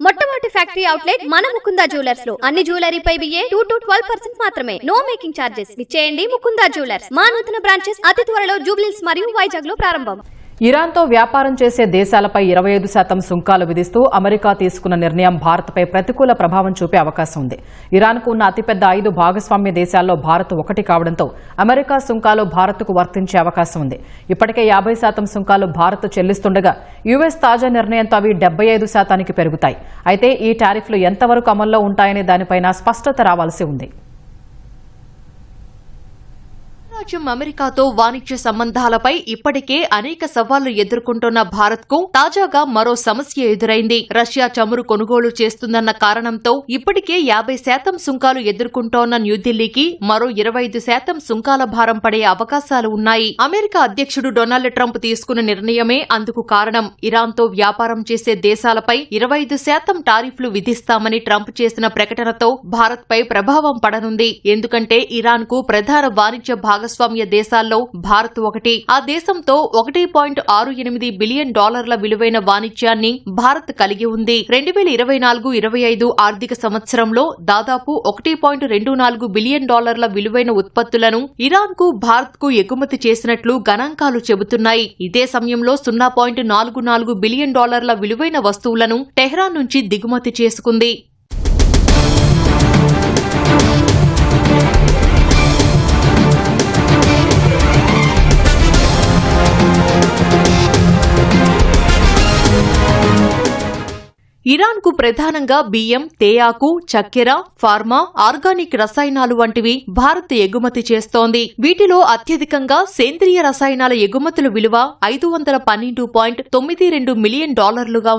మొట్టమొదటి factory outlet మన Mukunda jewellers లో అన్ని జ్యువెలరీపై బిఏ 2 to 12% మాత్రమే. No making charges. విచ్చేయండి ముకుందా జ్యువెలర్స్. మా నూతన బ్రాంచెస్ అతి త్వరలో జూబ్లీహిల్స్ మరియు వైజాగ్ లో ప్రారంభం. ఇరాన్తో వ్యాపారం చేసే దేశాలపై 25% సుంకాలు విధిస్తూ అమెరికా తీసుకున్న నిర్ణయం భారత్పై ప్రతికూల ప్రభావం చూపే అవకాశం ఉంది. ఇరాన్కు ఉన్న అతిపెద్ద 5 భాగస్వామ్య దేశాల్లో భారత్ ఒకటి కావడంతో అమెరికా సుంకాలు భారత్కు వర్తించే అవకాశం ఉంది. ఇప్పటికే 50% సుంకాలు భారత్ చెల్లిస్తుండగా యుఎస్ తాజా నిర్ణయంతో అవి 75%కి పెరుగుతాయి. అయితే ఈ టారిఫ్లు ఎంతవరకు అమల్లో ఉంటాయనే దానిపైన స్పష్టత రావాల్సి ఉంది. అమెరికాతో వాణిజ్య సంబంధాలపై ఇప్పటికే అనేక సవాళ్లు ఎదుర్కొంటున్న భారత్ కు తాజాగా మరో సమస్య ఎదురైంది. రష్యా చమురు కొనుగోలు చేస్తుందన్న కారణంతో ఇప్పటికే 50% సుంకాలు ఎదుర్కొంటోన్న న్యూఢిల్లీకి మరో 25% సుంకాల భారం పడే అవకాశాలు ఉన్నాయి. అమెరికా అధ్యక్షుడు డొనాల్డ్ ట్రంప్ తీసుకున్న నిర్ణయమే అందుకు కారణం. ఇరాన్తో వ్యాపారం చేసే దేశాలపై 25% టారిఫ్లు విధిస్తామని ట్రంప్ చేసిన ప్రకటనతో భారత్ పై ప్రభావం పడనుంది. ఎందుకంటే ఇరాన్ కు ప్రధాన వాణిజ్య భాగస్వామ్య దేశాల్లో భారత్ ఒకటి. ఆ దేశంతో $1.68 బిలియన్ విలువైన వాణిజ్యాన్ని భారత్ కలిగి ఉంది. 2024-25 ఆర్థిక సంవత్సరంలో దాదాపు $1.24 బిలియన్ విలువైన ఉత్పత్తులను ఇరాన్ కు భారత్ కు ఎగుమతి చేసినట్లు గణాంకాలు చెబుతున్నాయి. ఇదే సమయంలో $0.44 బిలియన్ విలువైన వస్తువులను టెహ్రాన్ నుంచి దిగుమతి చేసుకుంది. ఇరాన్ కు ప్రధానంగా బియ్యం, తేయాకు, చక్కెర, ఫార్మా, ఆర్గానిక్ రసాయనాలు వంటివి భారత్ ఎగుమతి చేస్తోంది. వీటిలో అత్యధికంగా సేంద్రియ రసాయనాల ఎగుమతుల విలువ $512.92 మిలియన్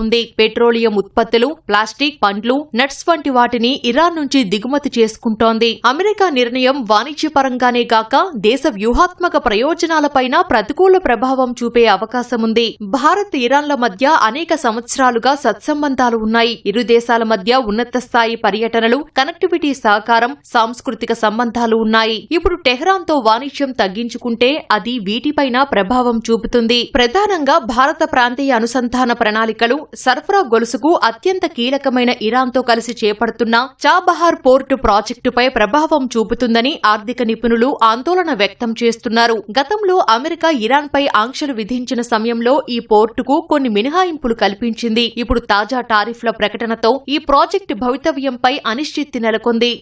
ఉంది. పెట్రోలియం ఉత్పత్తులు, ప్లాస్టిక్, పండ్లు, నట్స్ వంటి వాటిని ఇరాన్ నుంచి దిగుమతి చేసుకుంటోంది. అమెరికా నిర్ణయం వాణిజ్యపరంగానే గాక దేశ వ్యూహాత్మక ప్రయోజనాలపైన ప్రతికూల ప్రభావం చూపే అవకాశముంది. భారత్, ఇరాన్ల మధ్య అనేక సంవత్సరాలుగా సత్సంబంధాలు ఉన్నాయి. ఇరు దేశాల మధ్య ఉన్నత స్థాయి పర్యటనలు, కనెక్టివిటీ సహకారం, సాంస్కృతిక సంబంధాలు ఉన్నాయి. ఇప్పుడు టెహ్రాన్ తో వాణిజ్యం తగ్గించుకుంటే అది వీటిపైన ప్రభావం చూపుతుంది. ప్రధానంగా భారత ప్రాంతీయ అనుసంధాన ప్రణాళికలు, సరఫరా గొలుసుకు అత్యంత కీలకమైన ఇరాన్ తో కలిసి చేపడుతున్న చాబహార్ పోర్టు ప్రాజెక్టుపై ప్రభావం చూపుతుందని ఆర్థిక నిపుణులు ఆందోళన వ్యక్తం చేస్తున్నారు. గతంలో అమెరికా ఇరాన్ పై ఆంక్షలు విధించిన సమయంలో ఈ పోర్టుకు కొన్ని మినహాయింపులు కల్పించింది. ఇప్పుడు తాజా టారిఫ్ల ప్రకటనతో ఈ ప్రాజెక్టు భవితవ్యంపై అనిశ్చితి నెలకొంది.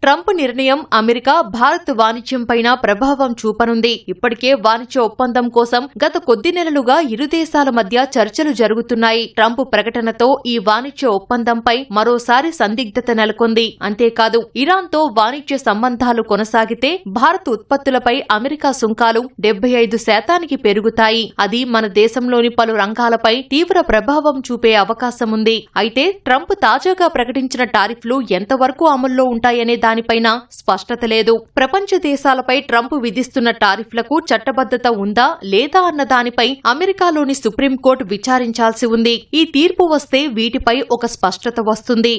ట్రంప్ నిర్ణయం అమెరికా, భారత్ వాణిజ్యంపైన ప్రభావం చూపనుంది. ఇప్పటికే వాణిజ్య ఒప్పందం కోసం గత కొద్ది నెలలుగా ఇరు దేశాల మధ్య చర్చలు జరుగుతున్నాయి. ట్రంప్ ప్రకటనతో ఈ వాణిజ్య ఒప్పందంపై మరోసారి సందిగ్ధత నెలకొంది. అంతేకాదు ఇరాన్తో వాణిజ్య సంబంధాలు కొనసాగితే భారత్ ఉత్పత్తులపై అమెరికా సుంకాలు 75%కి పెరుగుతాయి. అది మన దేశంలోని పలు రంగాలపై తీవ్ర ప్రభావం చూపే అవకాశముంది. అయితే ట్రంప్ తాజాగా ప్రకటించిన టారిఫ్లు ఎంతవరకు అమల్లో ఉంటాయనే దానిపైన స్పష్టత లేదు. ప్రపంచ దేశాలపై ట్రంప్ విధిస్తున్న టారిఫ్లకు చట్టబద్ధత ఉందా లేదా అన్న దానిపై అమెరికాలోని సుప్రీంకోర్టు విచారించాల్సి ఉంది. ఈ తీర్పు వస్తే వీటిపై ఒక స్పష్టత వస్తుంది.